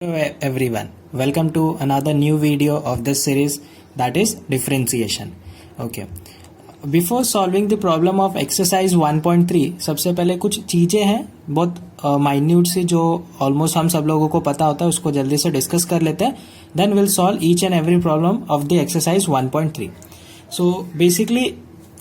Hello everyone, welcome to another new video of this series, that is differentiation. Okay, before solving the problem of exercise 1.3 सबसे पहले कुछ चीज़ें हैं बहुत minute सी जो ऑलमोस्ट हम सब लोगों को पता होता है, उसको जल्दी से डिस्कस कर लेते हैं. Then will solve each and every problem of the exercise 1.3. So basically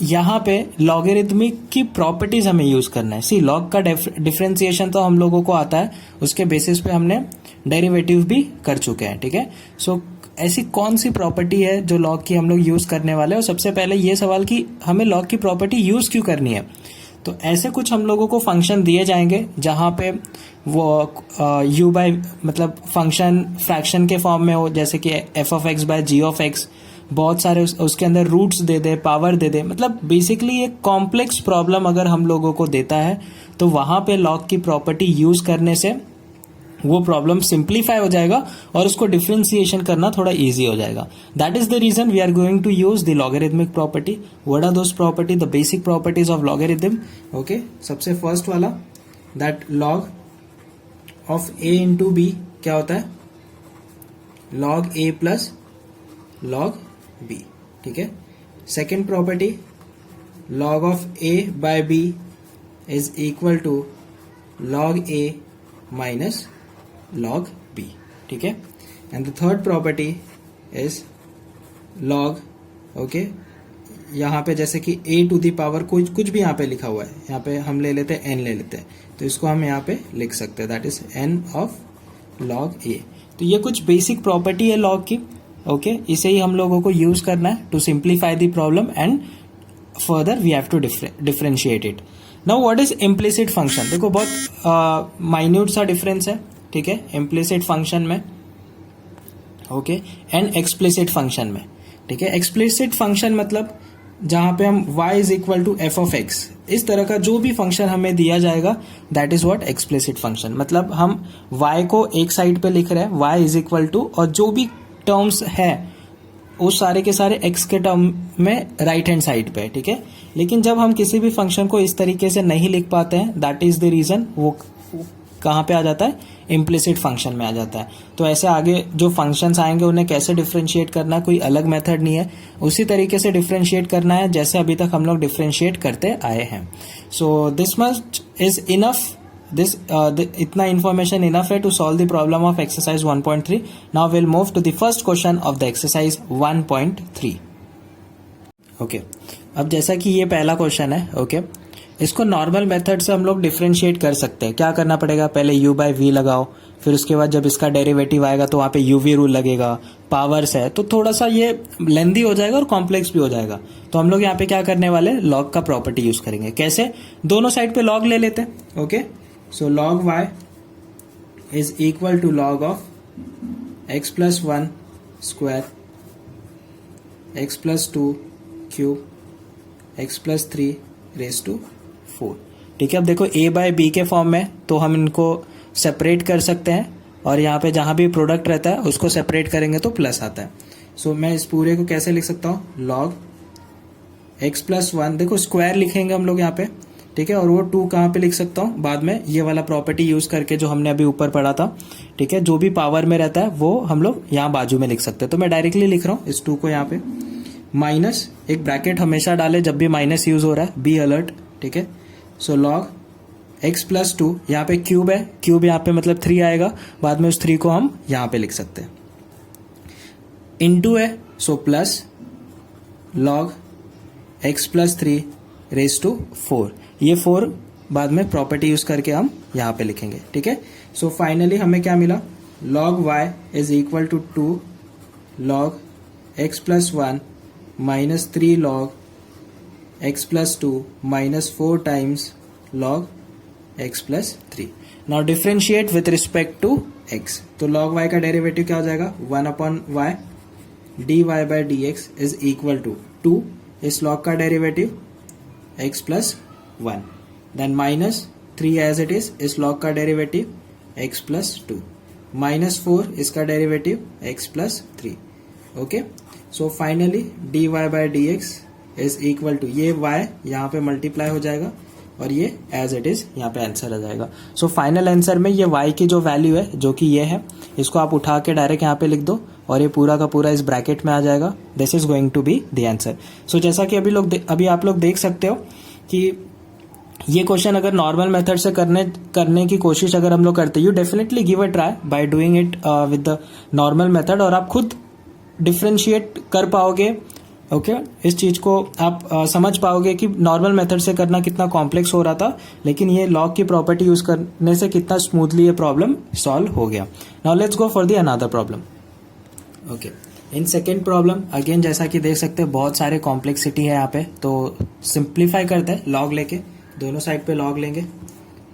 यहाँ पे लॉगरिथमिक की प्रॉपर्टीज हमें यूज करना है. सी लॉग का डिफरेंशिएशन तो हम लोगों को आता है, उसके बेसिस पे हमने डेरिवेटिव भी कर चुके हैं. ठीक है, सो ऐसी कौन सी प्रॉपर्टी है जो लॉग की हम लोग यूज करने वाले हैं. और सबसे पहले ये सवाल कि हमें लॉग की प्रॉपर्टी यूज क्यों करनी है. तो ऐसे कुछ हम लोगों को फंक्शन दिए जाएंगे जहां पे वो यू बाय मतलब फंक्शन फ्रैक्शन के फॉर्म में हो, जैसे कि f of x by g of x, बहुत सारे उसके अंदर रूट्स दे दे, पावर दे दे, मतलब बेसिकली एक कॉम्प्लेक्स प्रॉब्लम अगर हम लोगों को देता है तो वहां पे लॉग की प्रॉपर्टी यूज करने से वो प्रॉब्लम सिंप्लीफाई हो जाएगा और उसको डिफरेंशिएशन करना थोड़ा इजी हो जाएगा. That is the reason we are going to use the logarithmic property. What are those property? The basic properties of logarithm. Okay, सबसे फर्स्ट वाला that log of a into b क्या होता है? Log a plus log b. ठीक है. Second property log of a by b is equal to log a minus log b. ठीक है. And the third property is log. Okay, यहाँ पे जैसे कि a टू दी पावर कुछ भी यहाँ पे लिखा हुआ है, यहाँ पे हम ले लेते हैं n ले लेते हैं, तो इसको हम यहाँ पे लिख सकते हैं, that is n of log a. तो ये कुछ बेसिक प्रॉपर्टी है लॉग की. ओके, इसे ही हम लोगों को यूज करना है to simplify the problem and further we have to differentiate it. Now what is implicit function? देखो बहुत माइन्यूट सा डिफरेंस है. ठीक है, इम्प्लिसिट फंक्शन में ओके एंड एक्सप्लिसिट फंक्शन में. ठीक है, एक्सप्लिसिट फंक्शन मतलब जहां पे हम y is equal to f of x, इस तरह का जो भी फंक्शन हमें दिया जाएगा that is what explicit function. मतलब हम y को एक साइड पे लिख रहे हैं, y इज इक्वल टू, और जो भी टर्म्स है वो सारे के सारे x के टर्म में राइट हैंड साइड पे. ठीक है, लेकिन जब हम किसी भी फंक्शन को इस तरीके से नहीं लिख पाते हैं, दैट इज द रीजन वो कहाँ पे आ जाता है? इम्प्लिसिट फंक्शन में आ जाता है. तो ऐसे आगे जो फंक्शंस आएंगे उन्हें कैसे डिफरेंशिएट करना है, कोई अलग मेथड नहीं है, उसी तरीके से डिफरेंशिएट करना है जैसे अभी तक हम लोग डिफरेंशिएट करते आए हैं. So this much is enough. This इतना इंफॉर्मेशन इनफ है to solve the problem of exercise 1.3. Now will move to the first question of the exercise 1.3. Okay, अब जैसा कि ये पहला क्वेश्चन है, ओके, इसको नॉर्मल मेथड से हम लोग डिफरेंशिएट कर सकते हैं. क्या करना पड़ेगा? पहले u बाय v लगाओ, फिर उसके बाद जब इसका डेरिवेटिव आएगा तो वहां पे uv रूल लगेगा. पावर्स है तो थोड़ा सा ये लेंदी हो जाएगा और कॉम्प्लेक्स भी हो जाएगा. तो हम लोग यहाँ पे क्या करने वाले? लॉग का प्रॉपर्टी यूज करेंगे. कैसे? दोनों साइड पे लॉग ले लेते हैं. Okay, so log y is equal to log of x plus 1 square, x plus 2 cube, x plus 3 raise to 4. ठीक है, अब देखो a बाय b के फॉर्म में तो हम इनको सेपरेट कर सकते हैं, और यहाँ पे जहां भी प्रोडक्ट रहता है उसको सेपरेट करेंगे तो प्लस आता है. सो मैं इस पूरे को कैसे लिख सकता हूँ? लॉग x प्लस 1, देखो स्क्वायर लिखेंगे हम लोग यहाँ पे. ठीक है, और वो 2 कहाँ पे लिख सकता हूँ? बाद में ये वाला प्रॉपर्टी यूज करके जो हमने अभी ऊपर पढ़ा था. ठीक है, जो भी पावर में रहता है वो हम लोग यहाँ बाजू में लिख सकते हैं. तो मैं डायरेक्टली लिख रहा हूँ इस 2 को यहाँ पे, माइनस एक ब्रैकेट हमेशा डाले जब भी माइनस यूज हो रहा है, बी अलर्ट. ठीक है, सो लॉग x प्लस 2, यहाँ पे क्यूब है, क्यूब यहाँ पे मतलब 3 आएगा, बाद में उस 3 को हम यहाँ पे लिख सकते हैं. इनटू है, so plus log x plus 3 raise to 4. ये 4 बाद में प्रॉपर्टी यूज करके हम यहाँ पे लिखेंगे. ठीक है, सो फाइनली हमें क्या मिला? Log y is equal to 2 log x plus 1 minus 3 log x plus 2 minus 4 times log x plus 3. Now differentiate with respect to x. तो लॉग y का डेरिवेटिव क्या हो जाएगा? 1 upon y dy by dx is equal to 2 इस log का derivative x plus 1, then minus 3 as it is इस log का derivative x plus 2, minus 4 इसका derivative x plus 3. Okay, so finally dy by dx is equal to, ये y यहाँ पे multiply हो जाएगा, और ये एज इट इज यहाँ पे आंसर आ जाएगा। सो फाइनल आंसर में ये y की जो वैल्यू है जो कि ये है, इसको आप उठा के डायरेक्ट यहाँ पे लिख दो और ये पूरा का पूरा इस ब्रैकेट में आ जाएगा। This is going to be the answer. So जैसा कि अभी आप लोग देख सकते हो कि ये क्वेश्चन अगर नॉर्मल मेथड से करने की कोशिश अगर हम लोग करते, you definitely give a try by doing it with the normal method, और आप खुद डिफ्रेंशिएट कर पाओगे। ओके इस चीज को आप समझ पाओगे कि नॉर्मल मेथड से करना कितना कॉम्प्लेक्स हो रहा था, लेकिन ये लॉग की प्रॉपर्टी यूज करने से कितना स्मूथली ये प्रॉब्लम सॉल्व हो गया। Now let's go for the another problem. Okay in second problem again जैसा कि देख सकते हैं बहुत सारे कॉम्प्लेक्सिटी है यहाँ पे, तो सिंप्लीफाई करते हैं लॉग लेके, दोनों साइड पे लॉग लेंगे।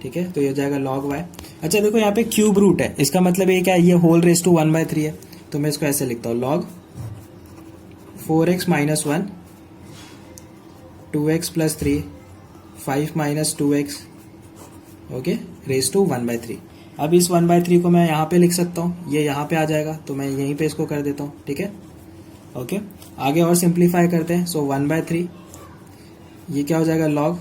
ठीक है तो ये हो जाएगा लॉग वाई। अच्छा देखो यहाँ पे क्यूब रूट है, इसका मतलब ये क्या है, ये होल रेस टू 1/3 है, तो मैं इसको ऐसे लिखता हूँ log 4x minus 1 2x plus 3 5 minus 2x okay raise to 1/3। अब इस 1/3 को मैं यहाँ पे लिख सकता हूँ, ये यहाँ पे आ जाएगा तो मैं यहीं पे इसको कर देता हूँ। ठीक है ओके आगे और सिंप्लीफाई करते हैं। सो 1/3 ये क्या हो जाएगा लॉग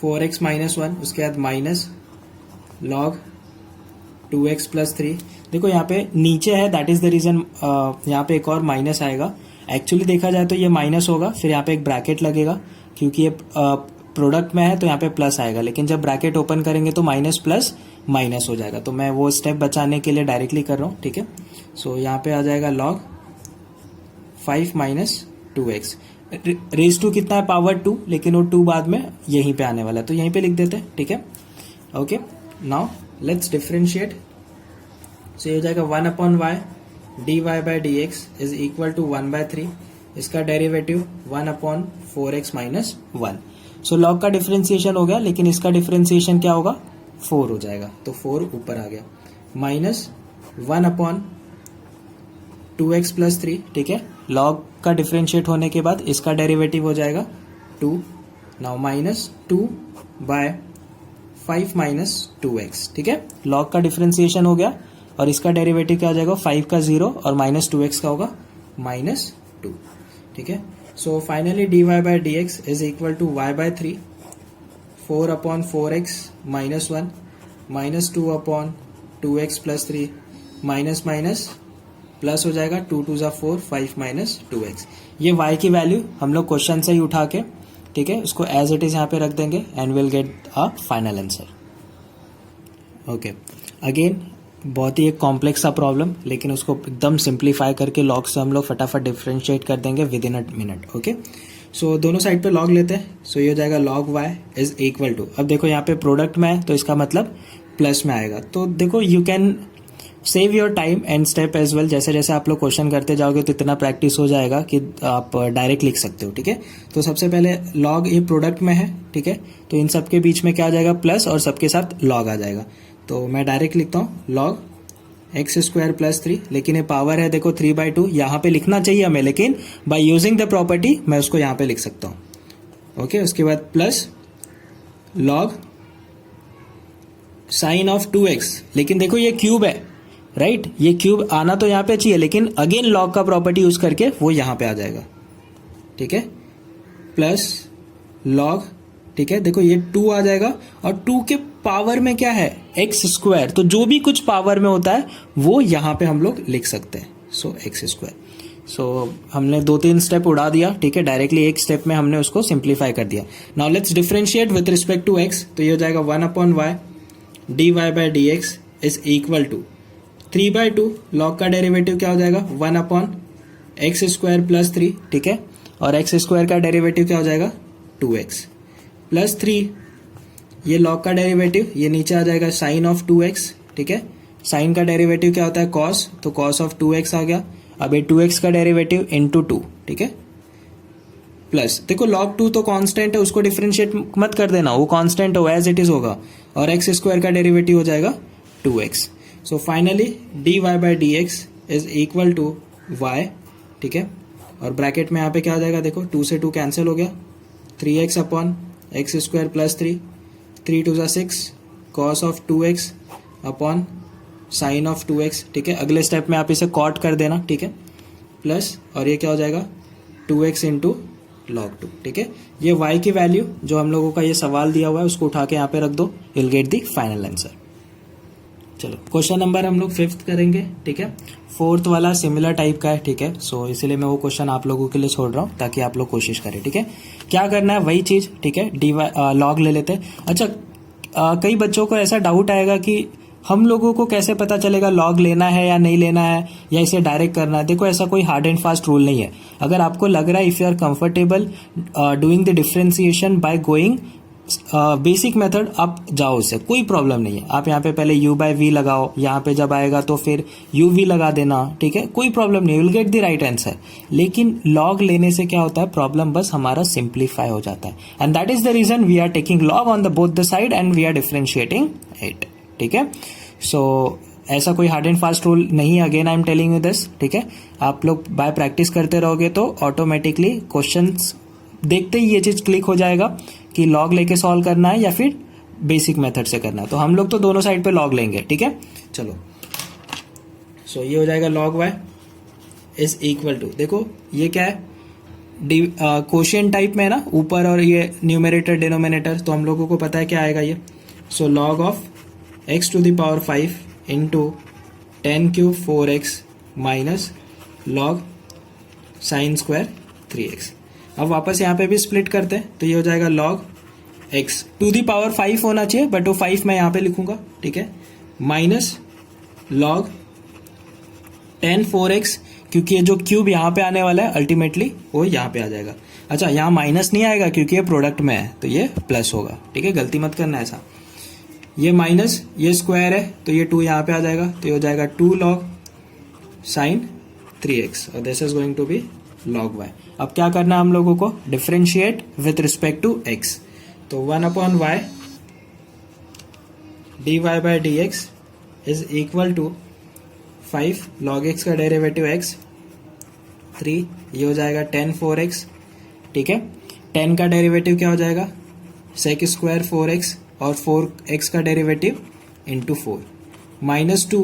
4x माइनस 1, उसके बाद माइनस लॉग 2x प्लस 3। देखो यहाँ पे नीचे है, दैट इज द रीजन यहाँ पे एक और माइनस आएगा। एक्चुअली देखा जाए तो ये माइनस होगा, फिर यहाँ पे एक ब्रैकेट लगेगा, क्योंकि ये प्रोडक्ट में है तो यहाँ पे प्लस आएगा, लेकिन जब ब्रैकेट ओपन करेंगे तो माइनस प्लस माइनस हो जाएगा। तो मैं वो स्टेप बचाने के लिए डायरेक्टली कर रहा हूँ। ठीक है सो यहाँ पे आ जाएगा log 5 minus 2x raise to कितना है पावर 2, लेकिन वो 2 बाद में यहीं पे आने वाला है तो यहीं पे लिख देते हैं। ठीक है okay now let's differentiate. So ये हो जाएगा 1/y dy by d x is equal to 1/3, इसका derivative 1/4x minus 1। So log का डिफ्रेंसिएशन हो गया, लेकिन इसका डिफ्रेंसिएशन क्या होगा 4 हो जाएगा, तो 4 ऊपर आ गया, माइनस 1/2x प्लस 3। ठीक है लॉग का डिफ्रेंशिएट होने के बाद इसका डेरिवेटिव हो जाएगा 2। Now minus 2 by 5 minus 2x। ठीक है लॉग का डिफ्रेंसिएशन हो गया और इसका डेरिवेटिव क्या हो जाएगा 5 का 0 और माइनस 2x का होगा माइनस 2। ठीक है so finally dy by d x is equal to y/3 4/4x minus 1 minus 2/2x plus 3 minus minus plus हो जाएगा 2 2 जा 4 5 माइनस 2x। ये y की वैल्यू हम लोग क्वेश्चन से ही उठा के ठीक है उसको एज इट इज यहाँ पे रख देंगे and will get a final answer. Okay again बहुत ही एक कॉम्प्लेक्स सा प्रॉब्लम, लेकिन उसको एकदम सिंप्लीफाई करके लॉग से हम लोग फटाफट डिफ्रेंशिएट कर देंगे with in a minute. Okay so दोनों साइड पे लॉग लेते हैं। सो ये हो जाएगा log y is equal to, अब देखो यहाँ पे प्रोडक्ट में है तो इसका मतलब प्लस में आएगा। तो देखो you can save your time and step as well, जैसे जैसे आप लोग क्वेश्चन करते जाओगे तो इतना प्रैक्टिस हो जाएगा कि आप डायरेक्ट लिख सकते हो। ठीक है तो सबसे पहले लॉग ये प्रोडक्ट में है, ठीक है तो इन सबके बीच में क्या आ जाएगा प्लस और सबके साथ लॉग आ जाएगा। तो मैं डायरेक्ट लिखता हूँ लॉग x² प्लस 3, लेकिन ये पावर है देखो 3/2 यहाँ पे लिखना चाहिए हमें, लेकिन बाय यूजिंग द प्रॉपर्टी मैं उसको यहाँ पे लिख सकता हूँ। ओके उसके बाद plus log sign of 2x, लेकिन देखो ये क्यूब है राइट, ये क्यूब आना तो यहाँ पे चाहिए, लेकिन अगेन लॉग का प्रॉपर्टी यूज करके वो यहाँ पे आ जाएगा। ठीक है प्लस लॉग, ठीक है देखो ये 2 आ जाएगा और 2 के पावर में क्या है x², तो जो भी कुछ पावर में होता है वो यहाँ पे हम लोग लिख सकते हैं। सो x²। सो हमने 2-3 स्टेप उड़ा दिया, ठीक है डायरेक्टली एक स्टेप में हमने उसको सिंप्लीफाई कर दिया। Now let's differentiate with respect to x, तो ये हो जाएगा 1/y dy by d x is equal to 3/2, log का डेरिवेटिव क्या हो जाएगा 1/x² प्लस 3, ठीक है और x² का डेरिवेटिव क्या हो जाएगा 2x प्लस 3, ये लॉग का डेरिवेटिव ये नीचे आ जाएगा साइन ऑफ 2x, ठीक है साइन का डेरिवेटिव क्या होता है कॉस, तो कॉस ऑफ 2x आ गया। अब ये 2x का डेरिवेटिव इंटू 2, ठीक है प्लस देखो log 2 तो कांस्टेंट है, उसको डिफरेंशिएट मत कर देना, वो कांस्टेंट हो एज इट इज होगा और x² का डेरिवेटिव हो जाएगा 2x। So finally dy by d x is equal to y, ठीक है और ब्रैकेट में यहाँ पे क्या आ जाएगा देखो 2 से 2 कैंसिल हो गया, 3x upon x² plus 3 3 2 6 cos of 2x upon sine of 2x, ठीक है अगले स्टेप में आप इसे कॉट कर देना, ठीक है प्लस और ये क्या हो जाएगा 2x इंटू log 2, ठीक है। ये y की वैल्यू जो हम लोगों का ये सवाल दिया हुआ है उसको उठा के यहाँ पे रख दो, you'll get the final answer. चलो क्वेश्चन नंबर हम लोग 5th करेंगे, ठीक है। 4th वाला सिमिलर टाइप का है, ठीक है। सो इसीलिए मैं वो क्वेश्चन आप लोगों के लिए छोड़ रहा हूँ ताकि आप लोग कोशिश करें, ठीक है। क्या करना है वही चीज, ठीक है। लॉग ले लेते हैं। अच्छा, कई बच्चों को ऐसा डाउट आएगा कि हम लोगों को कैसे पता चलेगा लॉग लेना है या नहीं लेना है या इसे डायरेक्ट करना है। देखो ऐसा कोई हार्ड एंड फास्ट रूल नहीं है। अगर आपको लग रहा है if you are comfortable doing the differentiation by going basic method, आप जाओ, उससे कोई प्रॉब्लम नहीं है। आप यहाँ पे पहले u बाय वी लगाओ, यहाँ पे जब आएगा तो फिर u v लगा देना, ठीक है, कोई प्रॉब्लम नहीं, will get the right answer. लेकिन लॉग लेने से क्या होता है, प्रॉब्लम बस हमारा सिंप्लीफाई हो जाता है, and that is the reason we are taking log on the both the side and we are differentiating it, ठीक है। सो ऐसा कोई हार्ड एंड फास्ट रूल नहीं है, again I am telling you this, ठीक है। आप लोग बाय प्रैक्टिस करते रहोगे तो ऑटोमेटिकली क्वेश्चंस देखते ही ये चीज क्लिक हो जाएगा कि लॉग लेके सॉल्व करना है या फिर बेसिक मेथड से करना है। तो हम लोग तो दोनों साइड पे लॉग लेंगे, ठीक है। चलो, सो ये हो जाएगा log y is equal to, देखो ये क्या है, क्वोशिएंट टाइप में है ना, ऊपर और ये न्यूमरेटर डिनोमिनेटर, तो हम लोगों को पता है क्या आएगा ये। So log of x to the power 5 into 10 cube 4x minus log sine square 3x। अब वापस यहाँ पे भी स्प्लिट करते हैं, तो ये हो जाएगा log x to the power 5 होना चाहिए, बट वो 5 मैं यहाँ पे लिखूंगा, ठीक है, माइनस लॉग 10 4x, क्योंकि ये जो क्यूब यहाँ पे आने वाला है अल्टीमेटली वो यहाँ पे आ जाएगा। अच्छा, यहाँ माइनस नहीं आएगा क्योंकि ये प्रोडक्ट में है, तो ये प्लस होगा, ठीक है, गलती मत करना ऐसा। ये माइनस, ये स्क्वायर है तो ये 2 यहाँ पे आ जाएगा, तो ये हो जाएगा 2 लॉग साइन 3x और this is going to be log y। अब क्या करना है हम लोगों को, differentiate with respect to x। तो 1 upon y dy by dx is equal to 5 log x का डेरिवेटिव x 3, ये हो जाएगा 10 4x, ठीक है। 10 का डेरिवेटिव क्या हो जाएगा, सेक स्क्वायर 4x और 4x का derivative into 4 minus 2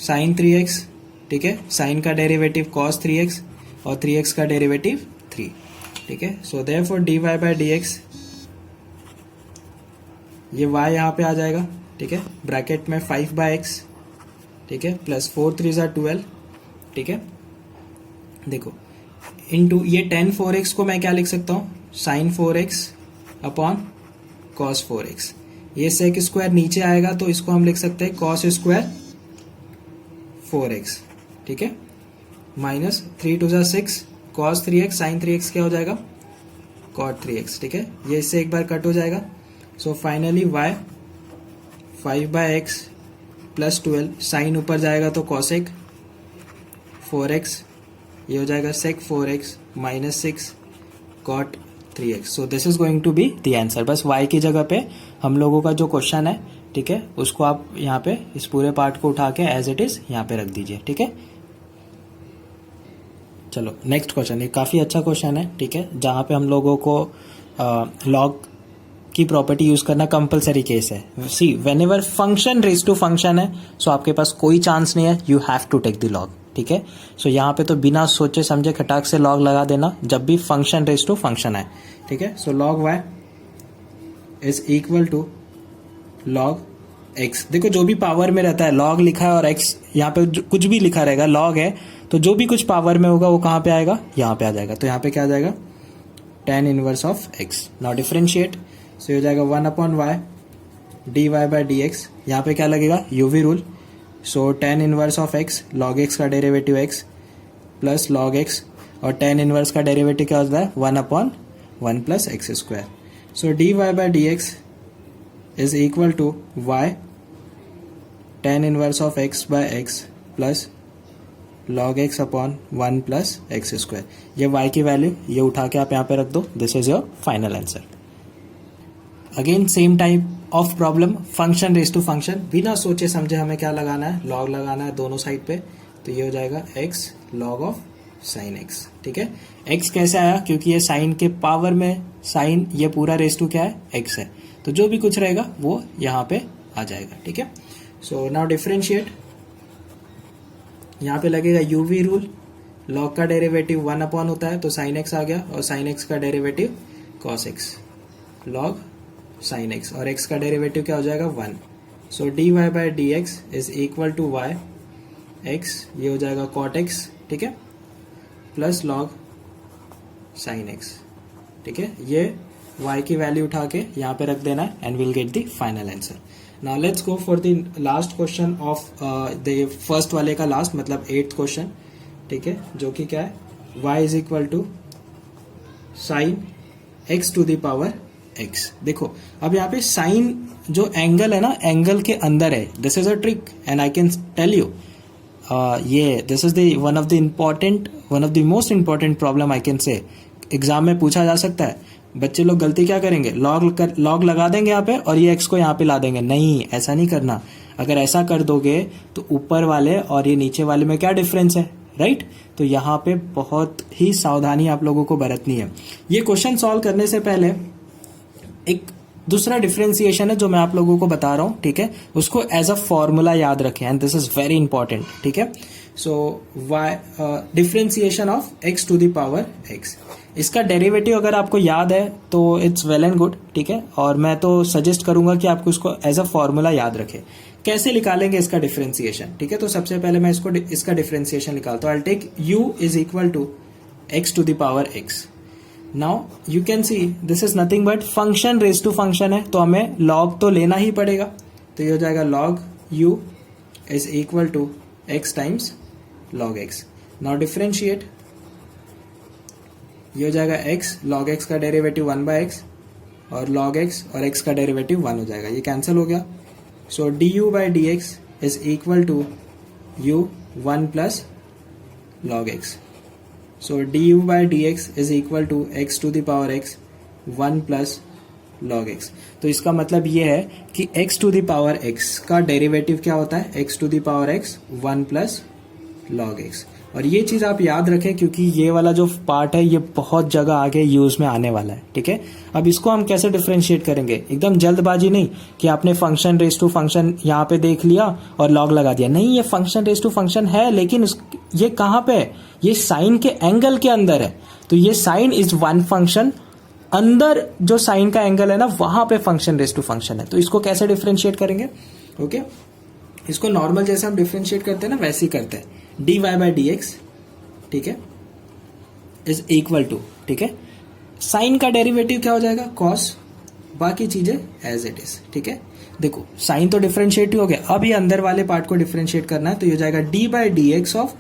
sign 3x, ठीक है, साइन का डेरिवेटिव कॉस 3x और 3x का डेरिवेटिव 3, ठीक है। So therefore dy by dx, ये y यहाँ पे आ जाएगा, ठीक है, ब्रैकेट में 5 बाय x, ठीक है, प्लस 4 3 12, ठीक है। देखो इनटू ये 10 4x को मैं क्या लिख सकता हूँ, sign 4x upon cos 4x। ये सेक स्क्वायर नीचे आएगा तो इसको हम लिख सकते हैं कॉस स्क्वायर 4x, ठीक है, minus 3 2 6 cos 3x sign 3x क्या हो जाएगा, कॉट 3x, ठीक है। ये इससे एक बार कट हो जाएगा। So finally y 5 by x plus 12, sine ऊपर जाएगा तो कॉसेक 4x, ये हो जाएगा sec 4x minus 6 cot 3x। So this is going to be the answer. बस y की जगह पे हम लोगों का जो क्वेश्चन है, ठीक है, उसको आप यहाँ पे इस पूरे पार्ट को उठा के एज इट इज यहाँ पे रख दीजिए, ठीक है। चलो नेक्स्ट क्वेश्चन, ये काफी अच्छा क्वेश्चन है, ठीक है, जहाँ पे हम लोगों को लॉग की प्रॉपर्टी यूज करना कंपलसरी केस है। See whenever function raise to function है, सो आपके पास कोई चांस नहीं है, you have to take the log, ठीक है। सो यहाँ पे तो बिना सोचे समझे खटाक से लॉग लगा देना जब भी फंक्शन रेज टू फंक्शन है, ठीक है। So log y is equal to log x। देखो जो भी पावर में रहता है, लॉग लिखा है और x यहाँ पे कुछ भी लिखा रहेगा, लॉग है तो जो भी कुछ पावर में होगा वो कहाँ पे आएगा, यहाँ पे आ जाएगा। तो यहाँ पे क्या आ जाएगा, tan inverse of x। Now differentiate, so हो जाएगा 1 upon y dy by dx, यहाँ पे क्या लगेगा, uv rule. So tan inverse of x, log x का derivative x plus log x, और tan इनवर्स का डेरिवेटिव क्या होता है, 1 upon 1 plus x square. So dy by dx is equal to y tan inverse of x by x plus log x upon 1 plus x square. ये y की value ये उठा के आप यहाँ पे रख दो, this is your final answer. Again same type of problem, function raise to function, बिना सोचे समझे हमें क्या लगाना है, लॉग लगाना है दोनों साइड पे। तो ये हो जाएगा x log of sine x, ठीक है। x कैसे आया, क्योंकि ये साइन के पावर में, साइन ये पूरा रेज टू क्या है, x है, तो जो भी कुछ रहेगा वो यहाँ पे आ जाएगा, ठीक है। सो नाउ डिफरेंशिएट, यहाँ पे लगेगा uv रूल, लॉग का डेरिवेटिव 1 अपॉन होता है तो साइन एक्स आ गया, और साइन एक्स का derivative cos x, log sine x, और एक्स का डेरिवेटिव क्या हो जाएगा 1. So d y by d x is equal to y x, ये हो जाएगा कॉट एक्स, ठीक है, प्लस लॉग साइन एक्स, ठीक है. ये y की वैल्यू उठा के यहाँ पे रख देना है and will get the final answer. Now let's go for the last question of the first वाले का लास्ट, मतलब 8th क्वेश्चन, ठीक है, जो कि क्या है, y is equal to sine x to the power x. देखो अब यहाँ पे साइन जो एंगल है ना, एंगल के अंदर है. This is a trick and I can tell you ये this is the one of the most important problem I can say. Exam में पूछा जा सकता है. बच्चे लोग गलती क्या करेंगे, लॉग लगा देंगे यहाँ पे और ये एक्स को यहाँ पे ला देंगे. नहीं, ऐसा नहीं करना. अगर ऐसा कर दोगे तो ऊपर वाले और ये नीचे वाले में क्या डिफरेंस है, राइट? तो यहाँ पे बहुत ही सावधानी आप लोगों को बरतनी है. ये क्वेश्चन सॉल्व करने से पहले एक दूसरा डिफरेंशिएशन है जो मैं आप लोगों को बता रहा हूँ, ठीक है, उसको एज अ फॉर्मूला याद रखें and this is very important, ठीक है. So y differentiation of x to the power x, इसका डेरिवेटिव अगर आपको याद है तो इट्स वेल एंड गुड, ठीक है, और मैं तो सजेस्ट करूंगा कि आपको इसको एज अ फॉर्मूला याद रखें. कैसे निकालेंगे इसका डिफरेंशिएशन, ठीक है. तो सबसे पहले मैं इसका डिफरेंशिएशन निकालता हूं. I take u is equal to x to the power x. Now you can see this is nothing but function raise to function है, तो हमें लॉग तो लेना ही पड़ेगा. तो ये हो जाएगा log u is equal to x times log x. Now differentiate, ये हो जाएगा x, log x का डेरिवेटिव 1 बाय एक्स, और log x और x का डेरिवेटिव 1 हो जाएगा. ये कैंसिल हो गया. So du by d x is equal to u 1 plus log x. So du by d x is equal to x to the power x 1 plus log x. तो इसका मतलब ये है कि x to the power x का derivative क्या होता है, x to the power x 1 plus log x. और ये चीज आप याद रखें क्योंकि ये वाला जो पार्ट है ये बहुत जगह आगे यूज में आने वाला है, ठीक है. अब इसको हम कैसे डिफरेंशिएट करेंगे, एकदम जल्दबाजी नहीं कि आपने फंक्शन रेज टू फंक्शन यहाँ पे देख लिया और लॉग लगा दिया. नहीं, ये फंक्शन रेज टू फंक्शन है, लेकिन ये कहाँ पे है, ये साइन के एंगल के अंदर है. तो ये साइन इज वन फंक्शन, अंदर जो साइन का एंगल है ना वहां पे फंक्शन रेज टू फंक्शन है. तो इसको कैसे डिफरेंशिएट करेंगे, ओके. इसको नॉर्मल जैसे हम डिफरेंशिएट करते हैं ना वैसे ही करते हैं. D y by d x, ठीक है, इज इक्वल टू, ठीक है, साइन का डेरिवेटिव क्या हो जाएगा, कॉस, बाकी चीजें एज इट इज, ठीक है. देखो साइन तो डिफरेंशिएट हो गया, अब ये अंदर वाले पार्ट को डिफरेंशिएट करना है. तो ये हो जाएगा d by d x of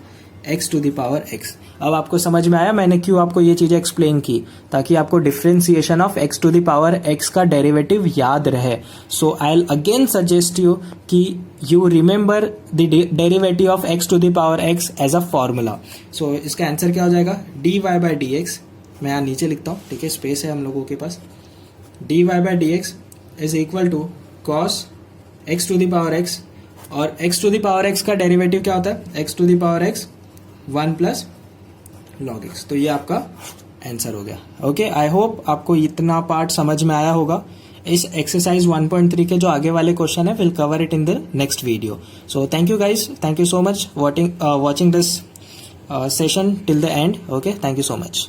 x to the power x. अब आपको समझ में आया मैंने क्यों आपको ये चीजें एक्सप्लेन की, ताकि आपको differentiation of x to the power x का डेरिवेटिव याद रहे. So I will again suggest you कि you remember the derivative of x to the power x as a formula. सो इसका आंसर क्या हो जाएगा, d y by d x, मैं यहाँ नीचे लिखता हूँ, ठीक है, स्पेस है हम लोगों के पास. D y by d x is equal to cos x to the power x, और x to the power x का डेरिवेटिव क्या होता है, x to the power x 1 plus log x. तो ये आपका आंसर हो गया. ओके, आई होप आपको इतना पार्ट समझ में आया होगा. इस एक्सरसाइज 1.3 के जो आगे वाले क्वेश्चन है will cover it in the next video. So thank you guys, thank you so much watching this session till the end. Okay, thank you so much.